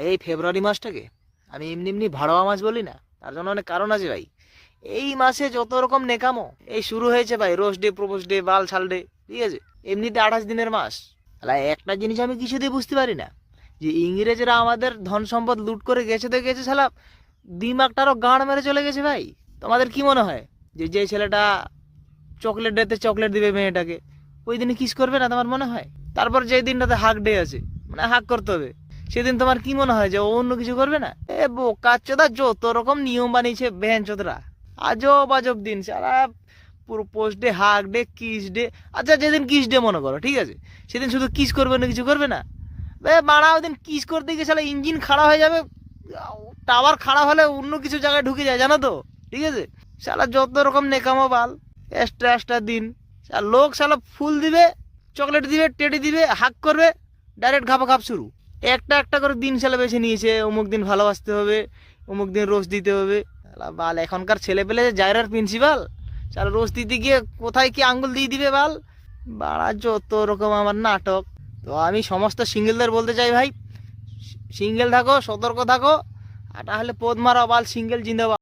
এই ফেব্রুয়ারি মাসটাকে আমি এমনি এমনি ভাড়োয়া মাস বলি না, তার জন্য অনেক কারণ আছে ভাই। এই মাসে যত রকম নেকামো এই শুরু হয়েছে ভাই, রোজ ডে, প্রপোজ ডে, বাল ছাল ডে, ঠিক আছে। এমনিতে 28 দিনের মাস। তাহলে একটা জিনিস আমি কিছুতেই বুঝতে পারি না, যে ইংরেজরা আমাদের ধন সম্পদ লুট করে গেছে তো গেছে, শালা দিমাগটারও গাঁড় মেরে চলে গেছে ভাই। তোমাদের কি মনে হয় যে যে ছেলেটা চকলেট ডেতে চকলেট দিবে মেয়েটাকে, ওই দিনে কিস করবে না তোমার মনে হয়? তারপর যে দিনটাতে হাক ডে আছে, মানে হাক করতে হবে, সেদিন তোমার কি মনে হয় যে ও অন্য কিছু করবে না? এ বোকা চোদা, যত রকম নিয়ম বানিয়েছে বেহেন চোদরা, আজব আজব দিন সারা। পুরো post day, hug day, kiss day. আচ্ছা যেদিন কিস ডে মনে করো, ঠিক আছে, সেদিন শুধু কিস করবে না, কিছু করবে না? মারা ওই দিন কিস করতে গিয়ে শালা ইঞ্জিন খারাপ হয়ে যাবে, টাওয়ার খারাপ হলে অন্য কিছু জায়গায় ঢুকে যায়, জানো তো, ঠিক আছে। শালা যত রকম নেকামো বাল, এক্সট্রা এক্সট্রা দিন। লোক শালা ফুল দিবে, চকলেট দিবে, টেডি দিবে, হাক করবে, ডাইরেক্ট ঘাপা ঘাপ শুরু। একটা একটা করে দিন শালা বেছে নিয়েছে, অমুক দিন ভালোবাসতে হবে, অমুক দিন রোজ দিতে হবে। শালা বাল এখনকার ছেলে পেলে জায়রার প্রিন্সিপাল, শালা রোজ দিতে গিয়ে কোথায় কি আঙ্গুল দিয়ে দিবে বাল। বাড়া যত রকম আমার নাটক। তো আমি সমস্ত সিঙ্গেলদের বলতে চাই ভাই, সিঙ্গেল থাকো, সতর্ক থাকো, আর তাহলে পোদ মারা বাল, সিঙ্গেল জিন্দাবাদ।